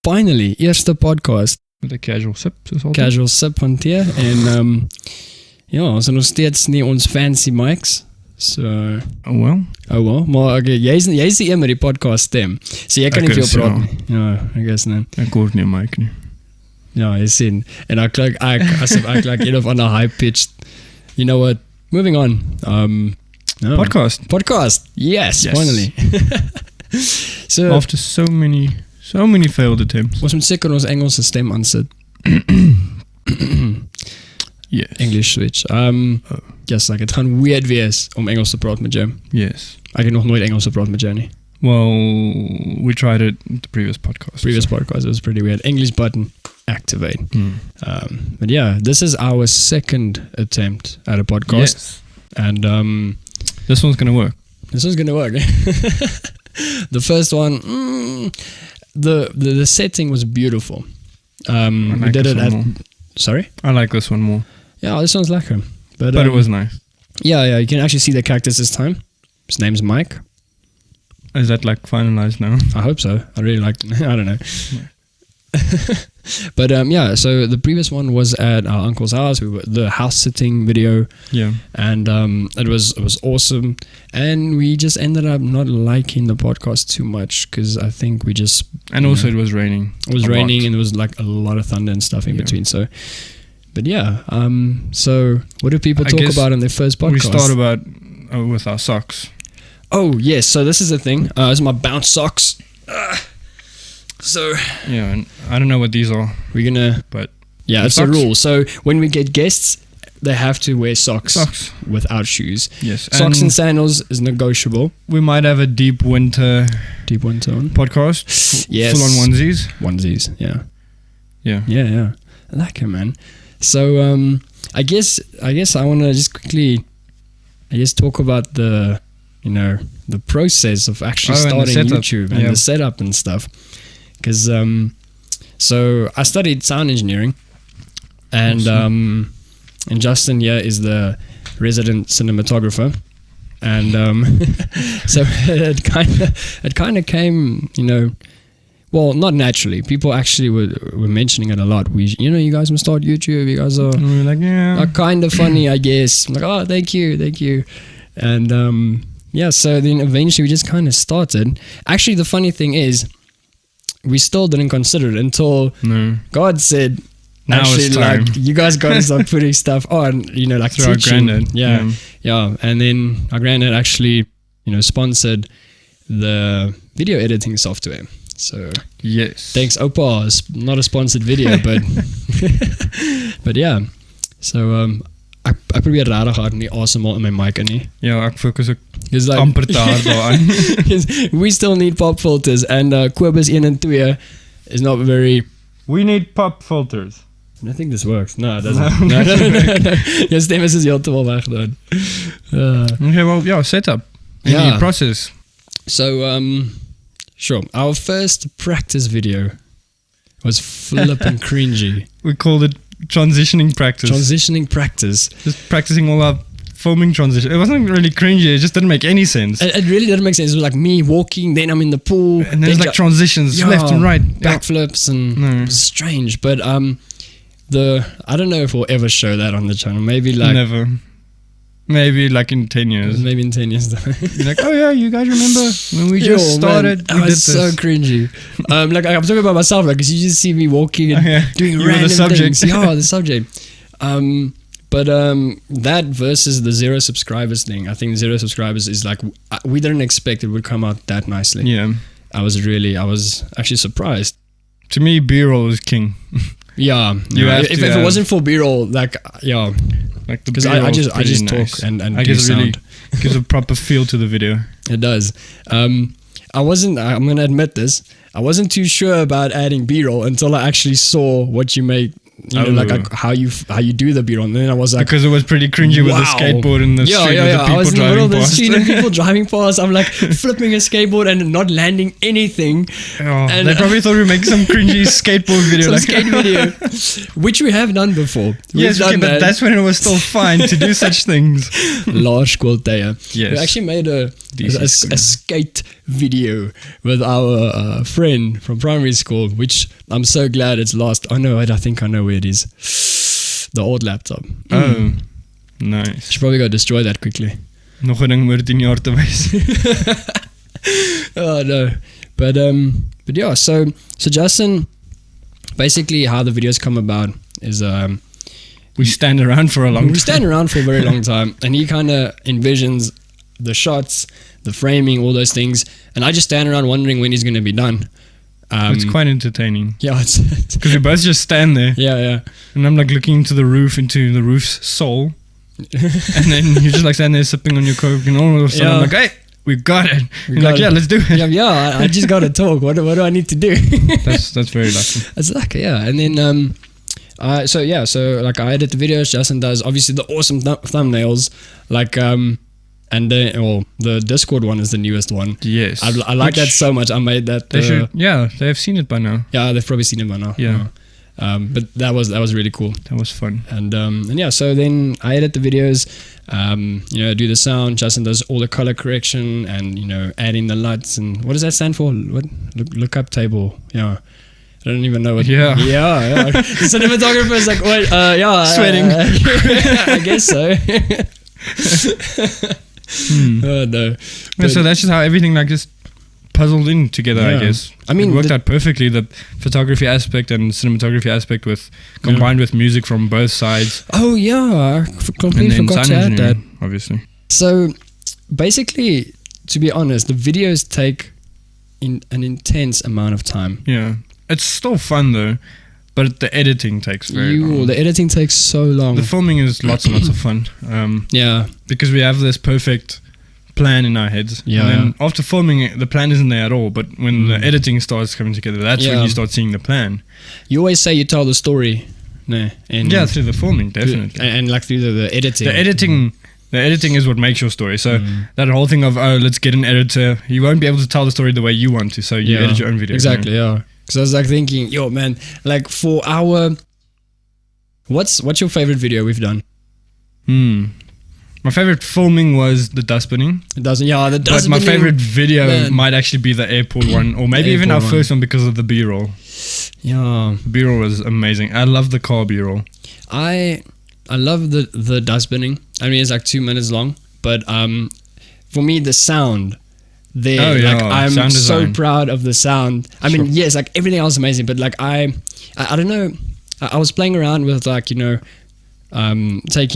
finally, eerste podcast. Met 'n casual sip, soos altyd. Casual sip hanteer. En ja, ons het nog steeds nie ons fancy mics. So, Oh well. Maar okay, jy is die een met die podcast stem. So jy kan nie veel praat nie. Ja, I guess nie. Ek hoor nie mic nie. Ja, jy sien. En ek klink asof ek een of ander high-pitched. You know what? Moving on. No. Podcast. Yes, finally. So after so many failed attempts. Ons moet seker ons Engelse stem aansit. Yes. English switch. Yes, like het gaan weird wees om Engels te praat met jou. Yes. Ek het nog nooit Engels gepraat met jou nie. Well, we tried it in the previous podcast. Podcast, it was pretty weird. English button, activate. But yeah, this is our second attempt at a podcast. Yes. And this one's going to work. The first one, the setting was beautiful. We did it at... More. Sorry? I like this one more. Yeah, this one's lekker. But it was nice. Yeah, you can actually see the characters this time. His name's Mike. Is that like finalized now? I hope so. I really liked it. I don't know. But yeah, so the previous one was at our uncle's house. We were the house sitting video. Yeah. And it was awesome. And we just ended up not liking the podcast too much because I think we just... And also it was raining. It was raining and there was like a lot of thunder and stuff in between. So, but yeah, so what do people talk about in their first podcast? We start about with our socks. Oh, yes. So this is the thing. These are my bounce socks. So yeah, and I don't know what these are. We're gonna, but yeah, it's a rule. So when we get guests, they have to wear socks without shoes. Yes, socks and sandals is negotiable. We might have a deep winter one podcast. Yes, full on onesies. Yeah. I like it, man. So I guess I want to just quickly, talk about the process of actually starting YouTube and the setup and stuff. Because so I studied sound engineering, and and Justin here is the resident cinematographer, and so it kind of came, well, not naturally. People actually were mentioning it a lot. You guys must start YouTube. You guys are, and we were like, are kind of funny, I guess. I'm like, oh, thank you, and yeah. So then eventually we just kind of started. Actually, the funny thing is, we still didn't consider it until God said, now actually, it's time. like, you guys got to start putting stuff on, like through our granddad. Yeah. And then our granddad actually, sponsored the video editing software. So yes, thanks, Opa. It's not a sponsored video, but but yeah. So ek probeer regtig hard nie asemhaal in my mic nie. Ja, ek fokus ook like, amper te hard daaraan. We still need pop filters, and Quibus 1 and 2 is not very... We need pop filters. I think this works. No, it doesn't. No. Your stem is heeltemal weggedaan. Okay, well, yeah, setup. Yeah. Process. So, sure. Our first practice video was flipping cringy. We called it transitioning practice. Just practicing all our filming transition. It wasn't really cringy. It just didn't make any sense. It really didn't make sense. It was like me walking, then I'm in the pool. And there's like transitions, left and right. Backflips, and it was strange. But I don't know if we'll ever show that on the channel. Maybe like... Never. Maybe like in 10 years. Maybe in 10 years. You're like, oh yeah, you guys remember when we just started? Man, we did this. So cringy. Like I'm talking about myself, like, cause you just see me walking and doing random things. Yeah, the subject. But that versus the 0 subscribers thing, I think 0 subscribers is like, we didn't expect it would come out that nicely. Yeah. I was actually surprised. To me, B-roll is king. Yeah. If it wasn't for B-roll, like, yeah. Like because I just nice. Talk and I do guess sound. Really gives a proper feel to the video. It does. I'm gonna admit this. I wasn't too sure about adding B-roll until I actually saw what you make like how you do the B-roll. And then I was like, because it was pretty cringy with the skateboard in the street with the people I was in the middle of the past. street and people driving past. I'm like flipping a skateboard and not landing anything. And they probably thought we were making some cringy skateboard video. Some skate video, which we have done before. Yes, okay, but that's when it was still fine to do such things. Laerskooltye. Yes. We actually made a skate video with our friend from primary school, which I'm so glad it's lost. Oh no, I think I know where it is. The old laptop. Oh, nice. Should probably go destroy that quickly. Nog 'n ding oor 10 jaar te wys. Oh no. But yeah, so Justin, basically how the videos come about is we stand around for a long time. We stand around for a very long time, and he kind of envisions the shots, the framing, all those things, and I just stand around wondering when he's going to be done. It's quite entertaining. Yeah, it's because we both just stand there. Yeah. And I'm like looking into the roof's soul, and then you just like stand there sipping on your coke, and all of a sudden I'm like, hey, we got it. You're like, yeah, let's do it. Yeah, I just got to talk. What do I need to do? That's very lucky. That's lucky, yeah. And then so like I edit the videos. Justin does obviously the awesome thumbnails, like and the Discord one is the newest one. Yes, I like that so much. I made that. They should. Yeah, they have seen it by now. Yeah, they've probably seen it by now. Yeah. But that was really cool. That was fun. And yeah, so then I edit the videos, do the sound. Justin does all the color correction and add in the lights and what does that stand for? What lookup table? Yeah. I don't even know what. Yeah. The cinematographer is like, wait, sweating. I guess so. Oh no. Yeah, so that's just how everything like just puzzled in together, I guess. I mean, it worked out perfectly. The photography aspect and cinematography aspect combined with music from both sides. Oh yeah, I completely forgot to add that. Obviously. So basically, to be honest, the videos take an intense amount of time. Yeah, it's still fun though, but the editing takes very long. The editing takes so long. The filming is lots and lots of fun. Because we have this perfect plan in our heads. Yeah. And then after filming it, the plan isn't there at all. But when the editing starts coming together, that's when you start seeing the plan. You always say you tell the story. Through the filming, definitely. And like through the editing. The editing is what makes your story. So that whole thing of, let's get an editor, you won't be able to tell the story the way you want to. So you edit your own video. Exactly, yeah. Because I was like thinking, yo, man, like for our... What's your favorite video we've done? My favorite filming was the dustbinning. The dustbinning. But my favorite video might actually be the airport one, or maybe even our first one because of the B-roll. Yeah, the B-roll was amazing. I love the car B-roll. I love the dustbinning. I mean, it's like 2 minutes long, but for me, the sound there, I'm so proud of the sound. I mean, yes, like everything else is amazing, but like I don't know. I was playing around with taking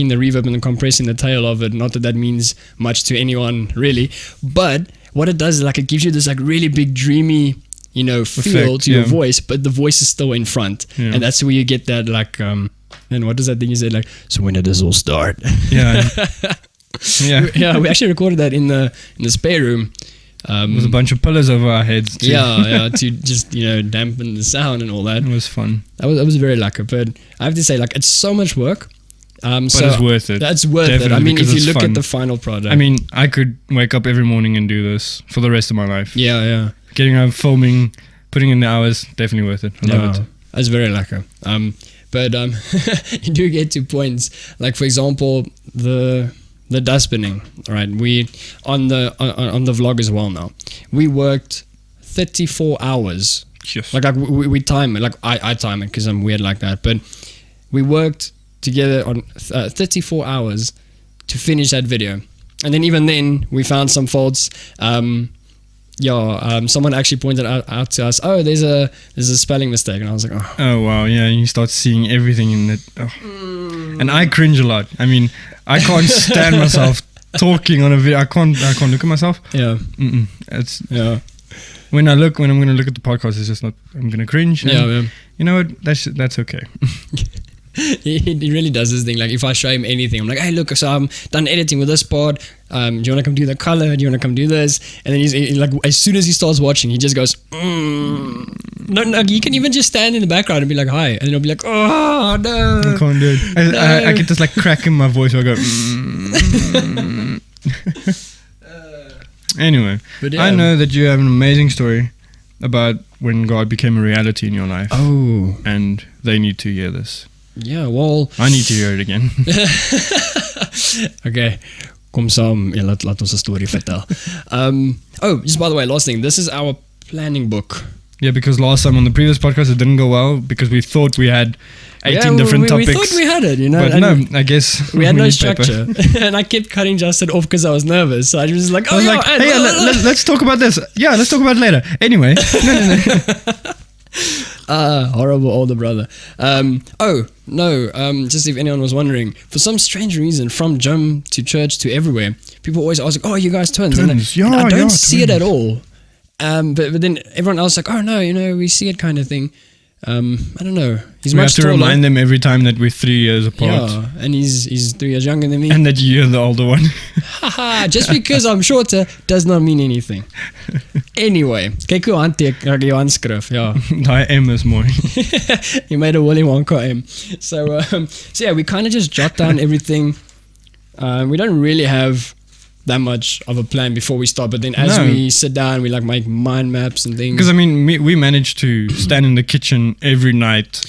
the reverb and then compressing the tail of it. Not that means much to anyone really, but what it does is like it gives you this like really big dreamy feel to your voice, but the voice is still in front, and that's where you get that like and what does that thing you said, like, so when did this all start? We actually recorded that in the spare room with a bunch of pillars over our heads too. to just dampen the sound and all that. It was fun. That was very lucky, but I have to say, like, it's so much work. But it's worth it. That's worth it. I mean, if you look at the final product. I mean, I could wake up every morning and do this for the rest of my life. Yeah. Getting out, filming, putting in the hours, definitely worth it. I love it. That's very lucky. But you do get to points, like for example, the dustbinning. Right, we on the vlog as well now. We worked 34 hours. Yes. Like we time it. Like I time it because I'm weird like that. But we worked together on 34 hours to finish that video, and then even then we found some faults. Someone actually pointed out to us, oh, there's a spelling mistake, and I was like, oh wow, yeah, and you start seeing everything in it. And I cringe a lot. I mean, I can't stand myself talking on a video. I can't look at myself. When I'm going to look at the podcast, it's just not, I'm going to cringe. And you know what, that's okay. He really does this thing. Like if I show him anything, I'm like, hey, look, so I'm done editing with this part. Do you want to come do the color? Do you want to come do this? And then he's like, as soon as he starts watching, he just goes, No, you can even just stand in the background and be like, hi. And then he'll be like, oh, no. I can't do it. I get this like crack in my voice where I go, Anyway, I know that you have an amazing story about when God became a reality in your life. Oh. And they need to hear this. Yeah, well. I need to hear it again. Okay. Kom saam, laat ons 'n storie vertel. Just by the way, last thing. This is our planning book. Yeah, because last time on the previous podcast it didn't go well because we thought we had 18 different topics. We thought we had it, But no, I guess we had no structure. And I kept cutting Justin off because I was nervous. So I was like, let's talk about this. Yeah, let's talk about it later. Anyway. No. Horrible older brother. Just if anyone was wondering, for some strange reason, from gym to church to everywhere, people always ask, you guys twins? And I don't see it at all. But then everyone else is like, oh no, we see it kind of thing. I don't know. We have to remind them every time that we're 3 years apart. Yeah, and he's 3 years younger than me. And that you're the older one. Just because I'm shorter does not mean anything. Anyway, kyk hoe jou handskrif, ja. Daai M is mooi. You made a Willy Wonka M. So yeah, we kind of just jot down everything. We don't really have that much of a plan before we start, but then as we sit down, we like make mind maps and things. Because I mean, we managed to stand in the kitchen every night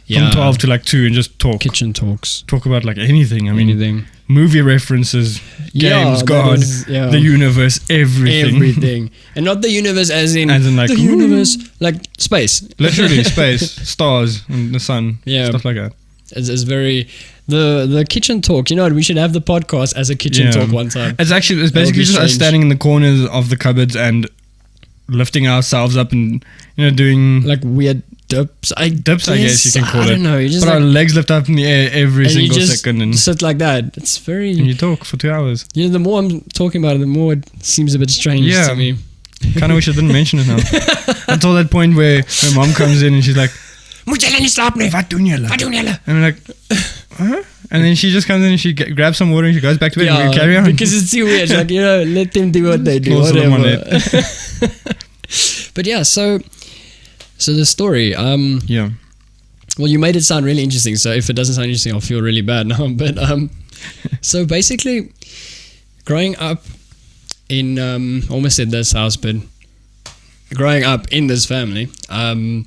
from 12 to like 2 and just talk. Kitchen talks. Talk about like anything. I mean, anything. Movie references, games, God, the universe, everything. Everything. And not the universe as in like the universe, like space. Literally space, stars, and the sun, stuff like that. It's very... The kitchen talk, you know what, we should have the podcast as a kitchen talk one time. It's basically just us standing in the corners of the cupboards and lifting ourselves up and doing like weird dips. I guess you can call it. I don't know. You just our legs lift up in the air every single second and sit like that. It's very. And you talk for 2 hours. The more I'm talking about it, the more it seems a bit strange to me. Kind of wish I didn't mention it now. Until that point where my mom comes in and she's like, "Moet julle nie slaap nie? Wat doen julle? And I'm like, huh? And then she just comes in and she grabs some water and she goes back to bed and we carry on. Because it's too weird. Like, let them do what they do. Whatever. But yeah, so the story. Well, you made it sound really interesting. So if it doesn't sound interesting, I'll feel really bad now. But so basically, growing up in almost said this house, but growing up in this family, my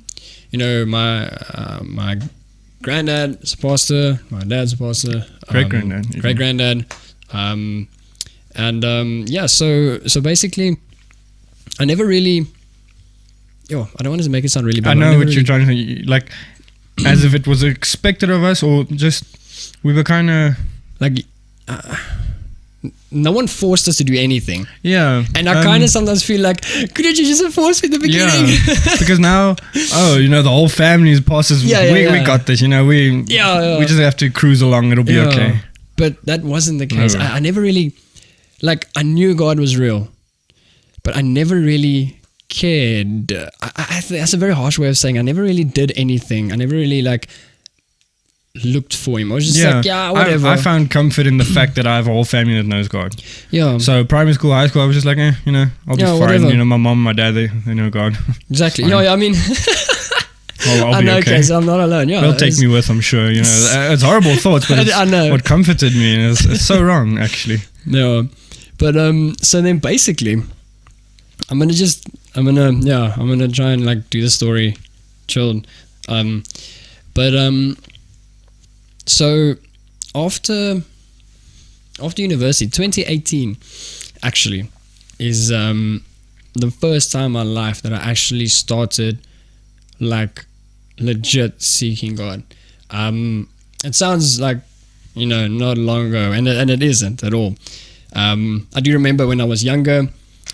granddad is a pastor, my dad's a pastor, great granddad, so basically, I never really. I don't want to make it sound really bad. I know what you're trying to say, like, as if it was expected of us, or just we were kind of like. No one forced us to do anything. Yeah. And I kind of sometimes feel like, couldn't you just have forced me at the beginning? Yeah. Because now, the whole family is pastors. We got this, we just have to cruise along. It'll be okay. But that wasn't the case. I never really, I knew God was real, but I never really cared. That's a very harsh way of saying I never really did anything. I never really, looked for him. I was just whatever. I found comfort in the fact that I have a whole family that knows God. Yeah. So primary school, high school, I was just like, I'll be fine. Whatever. My mom, my dad, they know God. Exactly. I mean, I'll be okay. So I'm not alone. Yeah. They'll take me with, I'm sure. It's horrible thoughts, but I know. What comforted me. And it's so wrong, actually. No, but so then basically, I'm gonna try and do the story, chilled. So after university, 2018 actually is the first time in my life that I actually started legit seeking God. It sounds like not long ago, and it isn't at all. I do remember when I was younger.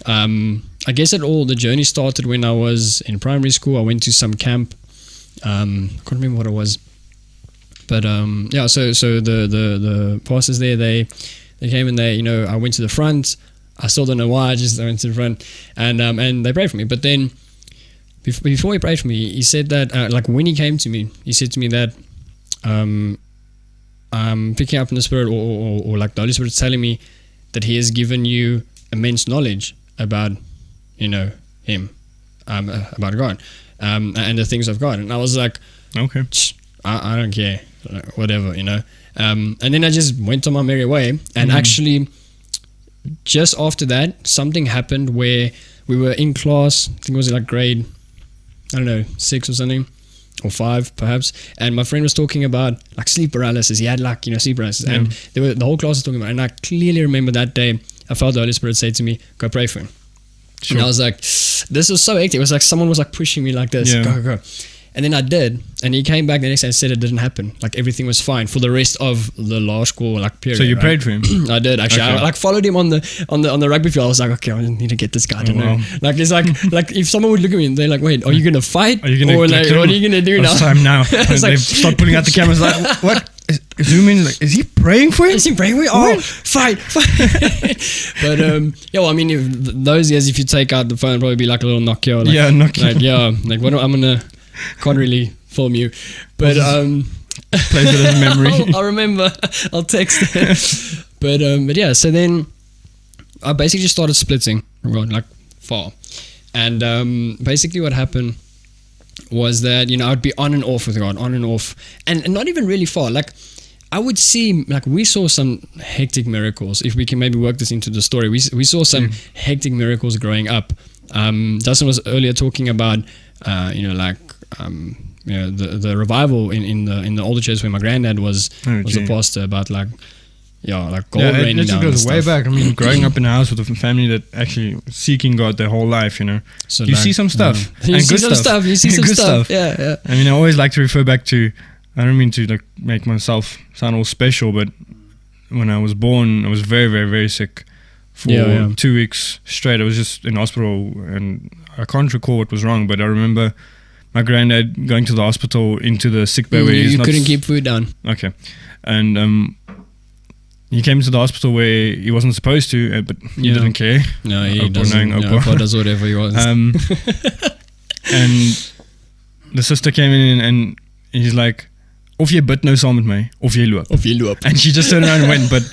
I guess the journey started when I was in primary school. I went to some camp. I can't remember what it was. But so the pastors there, they came and I went to the front. I still don't know why. I went to the front and they prayed for me. But then before he prayed for me, he said that when he came to me, he said to me that I'm picking up in the Spirit or the Holy Spirit is telling me that He has given you immense knowledge about, Him, about God, and the things of God. And I was like, okay, I don't care, whatever, and then I just went on my merry way. And actually, just after that, something happened where we were in class. I think it was like grade, 6 or something, or 5 perhaps. And my friend was talking about like sleep paralysis. He had like, sleep paralysis, and the whole class was talking about it. And I clearly remember that day, I felt the Holy Spirit say to me, "Go pray for him." Sure. And I was like, this was so hectic. It was like someone was like pushing me like this, go. And then I did, and he came back the next day and said it didn't happen. Like everything was fine for the rest of the law school period. So you prayed for him? I did actually. Okay. I followed him on the rugby field. I was like, okay, I need to get this guy. I don't know. Like it's like if someone would look at me and they're like, wait, are you gonna fight? Are you gonna what are you gonna do now? It's time now. They start pulling out the cameras. Like, what? Zoom in. Like, is he praying for him? Is he praying for him? Oh, fight! But I mean, if those years, if you take out the phone, it'd probably be like a little Nokia. Like, what? I'm gonna can't really film you, but plays it as a memory. I'll remember. I'll text it. But yeah. So then I basically just started splitting, like far, and basically what happened was that I'd be on and off with God, on and off, and not even really far. Like I would see, like we saw some hectic miracles. If we can maybe work this into the story, we saw some hectic miracles growing up. Justin was earlier talking about the revival in the older church where my granddad was a pastor, about like gold raining down. It goes way back. I mean, growing up in a house with a family that actually seeking God their whole life, so you see some stuff. You see some stuff. Yeah. I mean, I always like to refer back to, I don't mean to like make myself sound all special, but when I was born, I was very, very, very sick for 2 weeks straight. I was just in hospital, and I can't recall what was wrong, but I remember my granddad going to the hospital into the sick bay where you couldn't keep food down. Okay. And he came to the hospital where he wasn't supposed to, but he didn't care. No, he doesn't. Opa does whatever he wants. And the sister came in and he's like, "Of jy bid nou saam met my, of jy loop." And she just turned around and went. But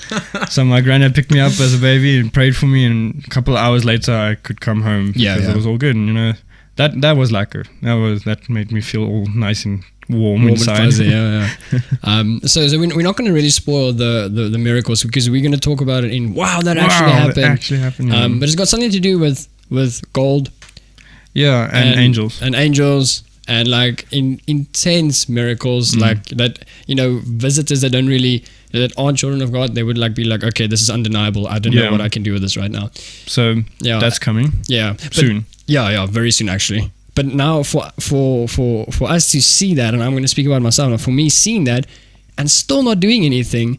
so my granddad picked me up as a baby and prayed for me, and a couple of hours later I could come home because it was all good. And that was like that made me feel all nice and warm inside. And fuzzy, so we're not going to really spoil the miracles, because we're going to talk about it in that actually happened. But it's got something to do with gold. Yeah, and angels. And angels. And like intense miracles, like that, visitors that aren't children of God, they would be like, okay, this is undeniable. I don't know what I can do with this right now. So that's coming. Yeah, soon. Very soon actually. But now for us to see that, and I'm going to speak about myself. For me, seeing that and still not doing anything,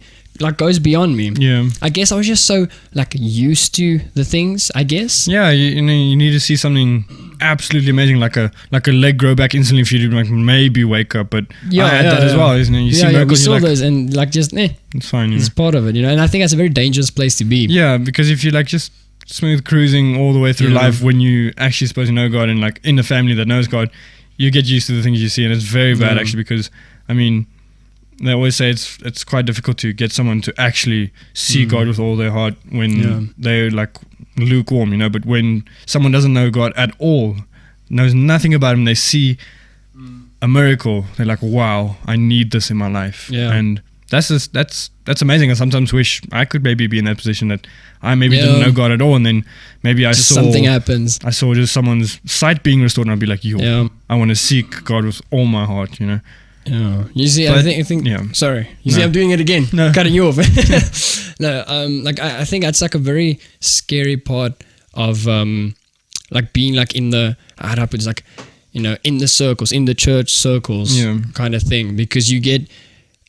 goes beyond me. Yeah. I guess I was just so used to the things, I guess. Yeah, you need to see something absolutely amazing, like a leg grow back instantly for you to maybe wake up. But I had that as well, isn't it? You see miracles, we saw those, and it's fine. It's part of it, and I think that's a very dangerous place to be. Yeah, because if you just smooth cruising all the way through life, when you actually supposed to know God and in a family that knows God, you get used to the things you see, and it's very bad actually, because I mean, they always say it's quite difficult to get someone to actually see God with all their heart when they're lukewarm, but when someone doesn't know God at all, knows nothing about him, they see a miracle, they're like, wow, I need this in my life. And that's amazing. I sometimes wish I could maybe be in that position, that I maybe didn't know God at all, and then maybe I saw something happens. I saw just someone's sight being restored, and I'd be like, I want to seek God with all my heart, Yeah, you see, I think. Yeah. Sorry, you see, I'm doing it again. No. Cutting you off. No, I think that's a very scary part of being in the in the circles, in the church circles, kind of thing, because you get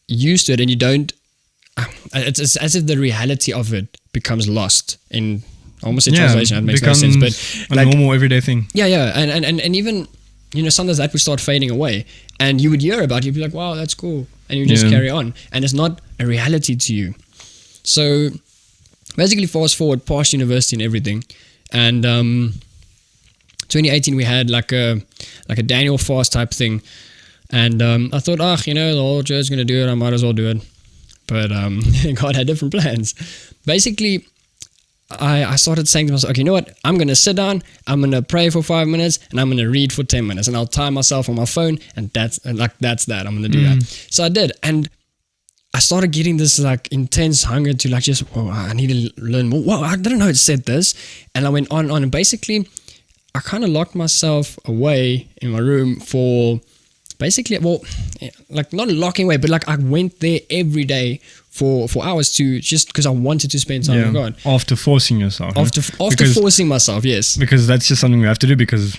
used to it and you don't. It's as if the reality of it becomes lost in almost a translation. That makes no sense, but a normal everyday thing. Yeah, and even. Sometimes that would start fading away, and you would hear about it, you'd be like, wow, that's cool, and you just carry on, and it's not a reality to you. So basically, fast forward past university and everything, and 2018 we had a Daniel fast type thing, and I thought, the whole church is going to do it, I might as well do it. But God had different plans. Basically, I started saying to myself, okay, you know what? I'm going to sit down, I'm going to pray for 5 minutes, and I'm going to read for 10 minutes, and I'll time myself on my phone, and that's that. I'm going to do that. So I did, and I started getting this like intense hunger to like just, I need to learn more. Whoa, I didn't know it said this. And I went on, and basically I kind of locked myself away in my room for basically, like not locking away, but like I went there every day for hours to just because I wanted to spend time with God. After forcing yourself. After forcing myself, yes. Because that's just something we have to do, because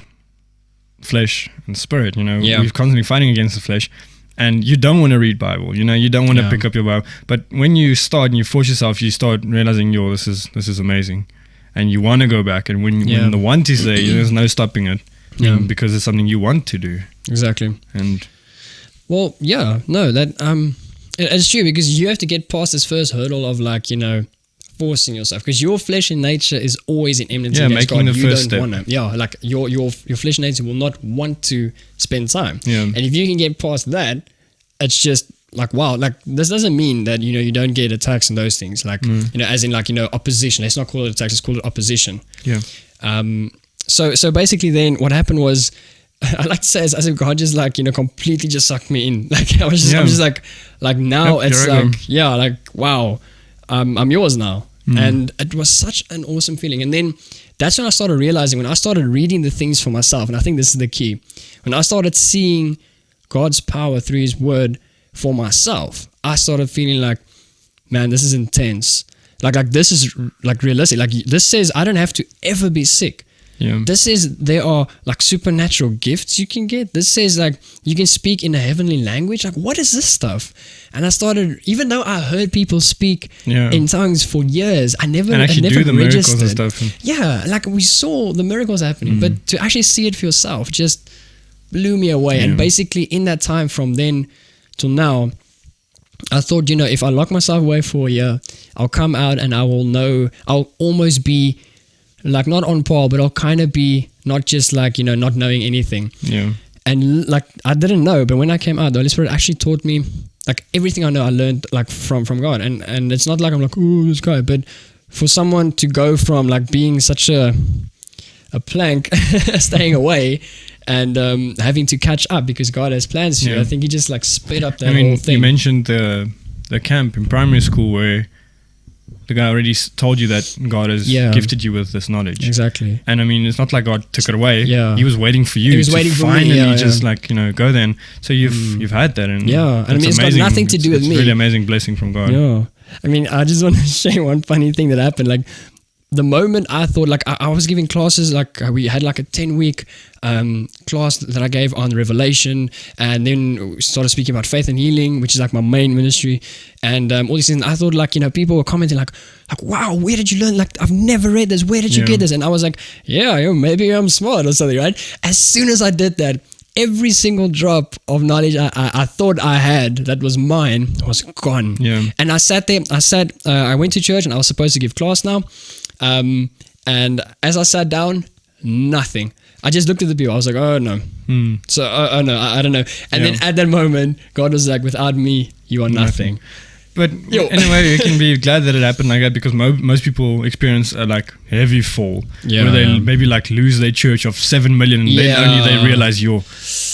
flesh and spirit, we're constantly fighting against the flesh. And you don't want to read Bible, you don't want to pick up your Bible. But when you start and you force yourself, you start realizing, this is amazing. And you want to go back. And when the want is there, there's no stopping it. Because it's something you want to do. Exactly. And well, it's true, because you have to get past this first hurdle of like, forcing yourself, because your flesh and nature is always in enmity against making God. the first step. Like your flesh and nature will not want to spend time. And if you can get past that, it's just like, wow, like this doesn't mean that you don't get attacks and those things, like as in like opposition. Let's not call it attacks, let's call it opposition. So basically then what happened was, I like to say as if God just like completely just sucked me in. Like I'm just like now it's like wow, I'm yours now. And it was such an awesome feeling. And then that's when I started realizing, when I started reading the things for myself, and I think this is the key, when I started seeing God's power through His Word for myself, I started feeling like, man, this is intense. Like this is like realistic. Like this says I don't have to ever be sick. This says there are like supernatural gifts you can get. This says like you can speak in a heavenly language. Like what is this stuff? And I started, even though I heard people speak in tongues for years, I never do the registered. Miracles and stuff. Like we saw the miracles happening, but to actually see it for yourself just blew me away. And basically in that time from then till now, I thought, if I lock myself away for a year, I'll come out and I'll almost be like not on par, but I'll kind of be not just like, not knowing anything. And like, I didn't know, but when I came out, the Holy Spirit actually taught me like everything I know, I learned like from God. And it's not like I'm like, oh, this guy, but for someone to go from like being such a plank, staying away, and having to catch up because God has plans for you, I think He just like sped up that whole thing. You mentioned the camp in primary school where the guy already told you that God has gifted you with this knowledge. Exactly. And it's not like God took it away. He was waiting for you to finally just like, go there. And so you've had that. And and it's got nothing to do with me. It's a really amazing blessing from God. I just want to share one funny thing that happened. Like the moment I thought, like I was giving classes, like we had like a 10-week class that I gave on Revelation, and then we started speaking about faith and healing, which is like my main ministry, and all these things. I thought like, people were commenting like, wow, where did you learn? Like I've never read this. Where did you get this? And I was like, maybe I'm smart or something, right? As soon as I did that, every single drop of knowledge I thought I had that was mine was gone. And I sat there. I went to church and I was supposed to give class now. And as I sat down, nothing. I just looked at the people. I was like, oh no. So, oh no, I don't know. And then at that moment, God was like, without me, you are nothing. But anyway, you can be glad that it happened like that, because most people experience a like heavy fall where they maybe like lose their church of 7 million and then only they realize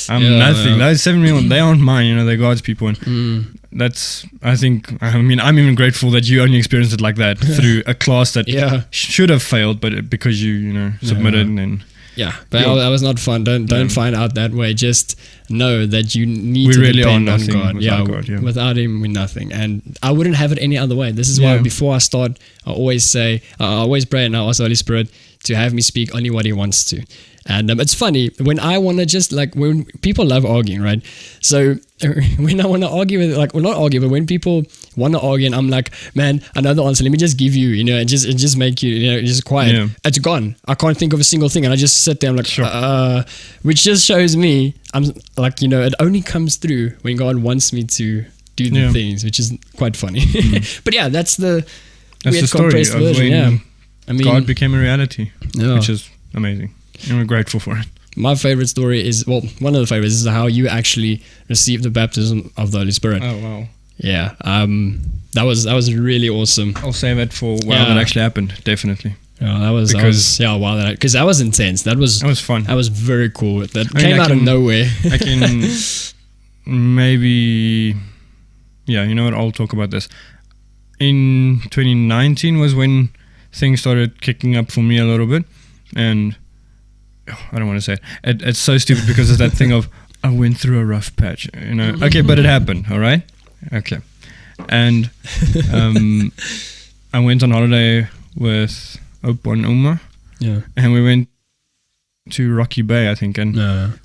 I'm nothing. Those 7 million, they aren't mine, they're God's people. And that's, I'm even grateful that you only experienced it like that through a class that should have failed, but because you submitted and but that was not fun. Don't find out that way. Just know that you need to depend on God. God. Without Him, we're nothing. And I wouldn't have it any other way. This is why before I start, I always say, I always pray and I ask the Holy Spirit to have me speak only what He wants to. And it's funny, when I want to just like, when people love arguing, right? So when I want to argue with, like, well, not argue, but when people want to argue and I'm like, man, I know the answer, let me just give you, and just make you, just quiet. It's gone. I can't think of a single thing. And I just sit there, I'm like, which just shows me, I'm like, it only comes through when God wants me to do the things, which is quite funny. But that's the story compressed of version. When God became a reality, which is amazing. And we're grateful for it. My favorite story is, one of the favorites is how you actually received the baptism of the Holy Spirit. Oh, wow. yeah, that was really awesome. I'll save it for while it actually happened. Definitely. Yeah, that was wow, because that was intense. That was fun. That was very cool. That came out of nowhere. I can maybe, yeah, you know what? I'll talk about this. In 2019 was when things started kicking up for me a little bit, and I don't want to say it. It's so stupid because it's that thing of I went through a rough patch, you know. Okay, but it happened. All right. Okay, and I went on holiday with Opa and Oma. Yeah. And we went to Rocky Bay, I think. And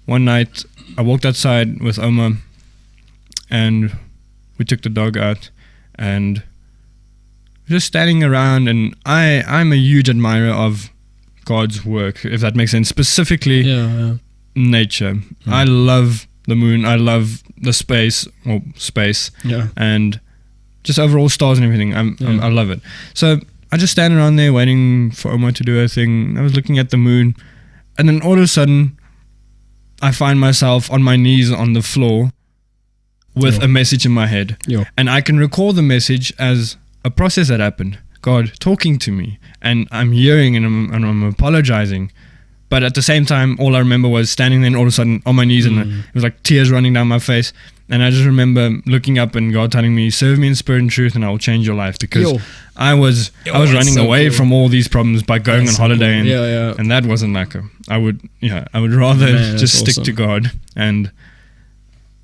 one night I walked outside with Oma and we took the dog out and just standing around. And I'm a huge admirer of God's work, if that makes sense. Specifically nature. I love the moon. I love the space. Yeah. And just overall stars and everything. I love it. So I just stand around there waiting for Oma to do her thing. I was looking at the moon, and then all of a sudden, I find myself on my knees on the floor with a message in my head. And I can recall the message as a process that happened. God talking to me, and I'm hearing and I'm apologizing. But at the same time, all I remember was standing there and all of a sudden on my knees, and it was like tears running down my face. And I just remember looking up and God telling me, serve me in spirit and truth and I will change your life. Because I was running away from all these problems by going on holiday. And that wasn't like I would rather just stick to God. And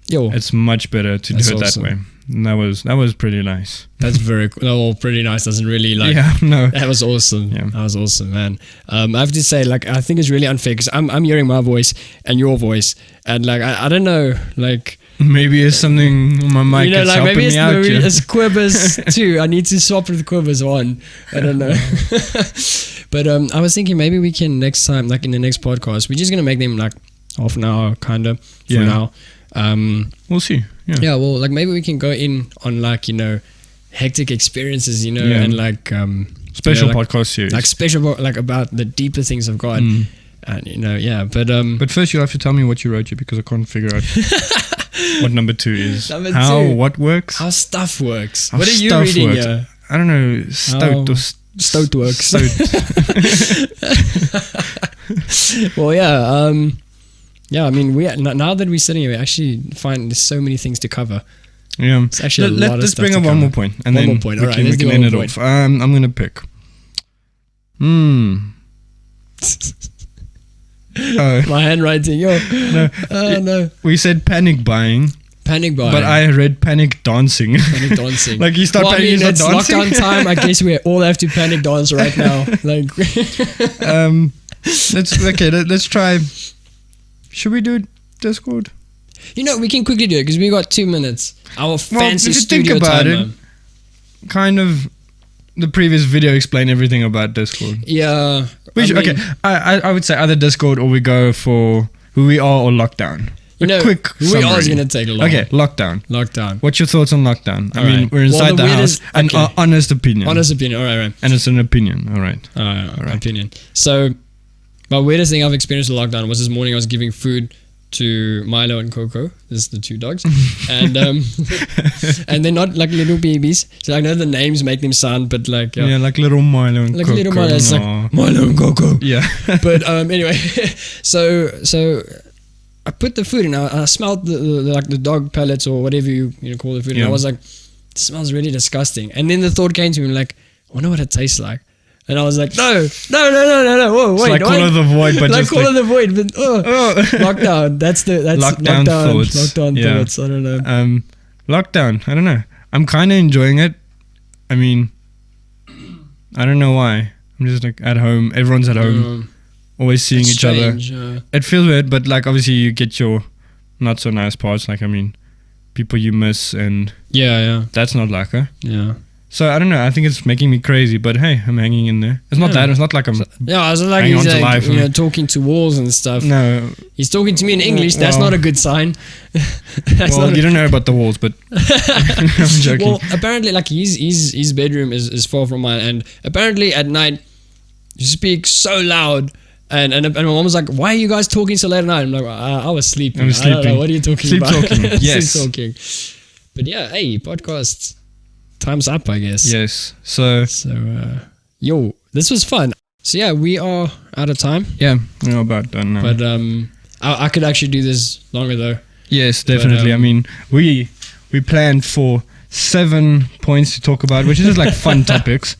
it's much better to do it that way. And that was pretty nice. That's very cool. Oh, pretty nice doesn't really like. Yeah, no. That was awesome. Yeah. That was awesome, man. I have to say, like, I think it's really unfair because I'm hearing my voice and your voice, and like I don't know, like. Maybe it's something on my mic that's helping me out. Maybe it's quivers too. I need to swap with quivers on. I don't know. But I was thinking maybe we can next time, like in the next podcast, we're just gonna make them like half an hour kind of for now. We'll see. Yeah. Well, like maybe we can go in on like, you know, hectic experiences, you know, and like special like, podcast series, like special like about the deeper things of God. And you know, but first you have to tell me what you wrote here because I can't figure out what number 2 is. What works? How stuff works. What are you reading here? I don't know. Stout works. Well, I mean, now that we're sitting here, we actually find there's so many things to cover. Yeah. It's actually a lot of let's stuff bring up one more point. And then we can end it off. I'm going to pick. My handwriting. No. We said panic buying. But I read panic dancing. Panic dancing. Like you start panicking. it's dancing. Lockdown time. I guess we all have to panic dance right now. Like. Let's try. Should we do Discord? You know, we can quickly do it because we got 2 minutes. Our fancy studio think about timer. It, kind of. The previous video explained everything about Discord. Yeah. I would say either Discord or we go for who we are or lockdown. Quick who we are is going to take a long. Okay, lockdown. What's your thoughts on lockdown? I mean, we're inside the house. An honest opinion. Honest opinion. All right. And it's an opinion. All right. All right. Opinion. So, my weirdest thing I've experienced with lockdown was this morning I was giving food to Milo and Coco. This is the 2 dogs. And and they're not like little babies. So I know the names make them sound, but like like little Milo and Coco. Little Milo, it's like Milo and Coco. Yeah. But anyway, so I put the food in. I smelled the dog pellets or whatever you call the food, and I was like, it smells really disgusting. And then the thought came to me, like, I wonder what it tastes like. And I was like, no. Whoa, wait. It's like Call of the Void, but like just Call of the Void, but lockdown. That's lockdown thoughts. Lockdown thoughts. I don't know. Lockdown. I don't know. I'm kind of enjoying it. I mean, I don't know why. I'm just like at home. Everyone's at home, always seeing each other. It feels weird, but like obviously you get your not so nice parts. Like I mean, people you miss and that's not lacquer. Yeah. So I don't know. I think it's making me crazy, but hey, I'm hanging in there. It's not that. It's not like I'm. I was like he's like, talking to walls and stuff. No, he's talking to me in English. That's not a good sign. You don't know about the walls, but I'm joking. Well, apparently, like his bedroom is far from mine, and apparently at night you speak so loud. And my mom was like, "Why are you guys talking so late at night?" I'm like, "I was sleeping. I don't know, what are you talking about?" Sleep talking. Yes. Sleep talking. But yeah, hey, podcast time's up, I guess. Yes. So yo, this was fun. So yeah, we are out of time. Yeah, we're about done now. But I could actually do this longer though. Yes, definitely. But, I mean, we planned for 7 points to talk about, which is just like fun topics,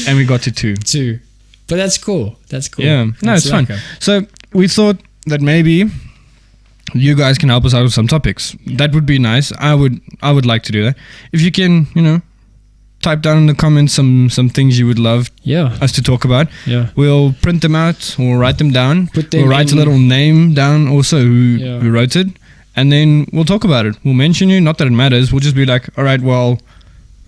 and we got to 2. But that's cool. Yeah, no, it's fun. So we thought that maybe you guys can help us out with some topics. That would be nice. I would like to do that. If you can, type down in the comments some things you would love us to talk about. Yeah. We'll print them out or write them down. We'll write a little name down also who wrote it. And then we'll talk about it. We'll mention you. Not that it matters. We'll just be like, all right, well,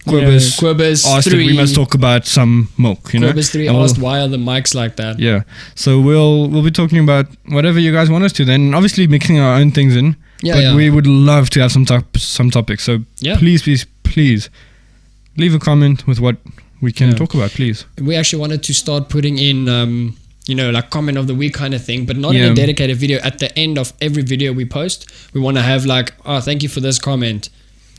Quibus asked if we must talk about some milk, Quibus 3 asked why are the mics like that? Yeah. So we'll be talking about whatever you guys want us to. Then obviously mixing our own things in. But we would love to have some topics. So please leave a comment with what we can talk about, please. We actually wanted to start putting in like comment of the week kind of thing, but not in a dedicated video. At the end of every video we post, we want to have like, oh, thank you for this comment.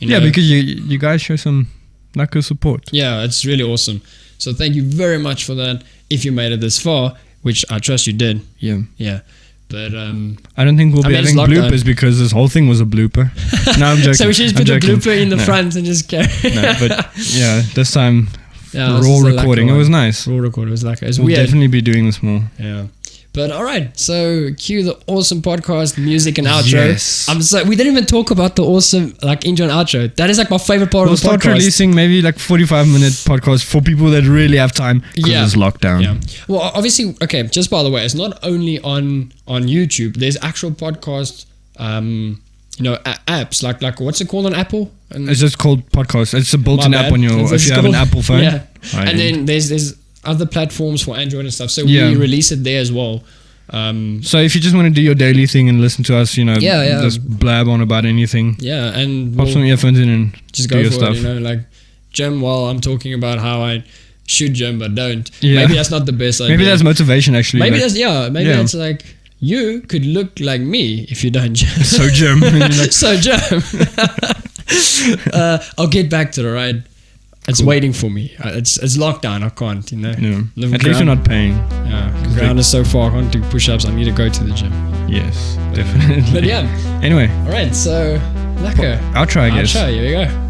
Because you guys show some lack of support. Yeah, it's really awesome. So thank you very much for that. If you made it this far, which I trust you did. Yeah. But I don't think we'll be having bloopers because this whole thing was a blooper. No, I'm joking. So we should just put a blooper in the front and just carry. No, but yeah, this time raw recording. It was nice. Raw recording was like we'll definitely be doing this more. Yeah. But all right, so cue the awesome podcast music and outro. Yes. We didn't even talk about the awesome intro and outro. That is like my favorite part of the podcast. We'll start releasing maybe like 45-minute podcasts for people that really have time because it's lockdown. Yeah. Well, obviously, okay. Just by the way, it's not only on YouTube. There's actual podcast, apps like what's it called on Apple? It's just called podcast. It's a built-in app on your if you have an Apple phone. Yeah. And then there's other platforms for Android and stuff, so we release it there as well. So if you just want to do your daily thing and listen to us, just blab on about anything. Yeah, and pop some earphones in and just do go your for stuff. it. Like gym while I'm talking about how I should gym but don't. Yeah. Maybe that's not the best idea. Maybe that's motivation actually. Maybe that's like you could look like me if you don't gym. So gym. So gym. I'll get back to the ride. It's waiting for me. It's lockdown. I can't, Yeah. At least you're not paying. Yeah. The ground is so far. I can't do push-ups. I need to go to the gym. Yes, definitely. But yeah. Anyway. All right. So, lekker. Outro, I guess. Outro. Here we go.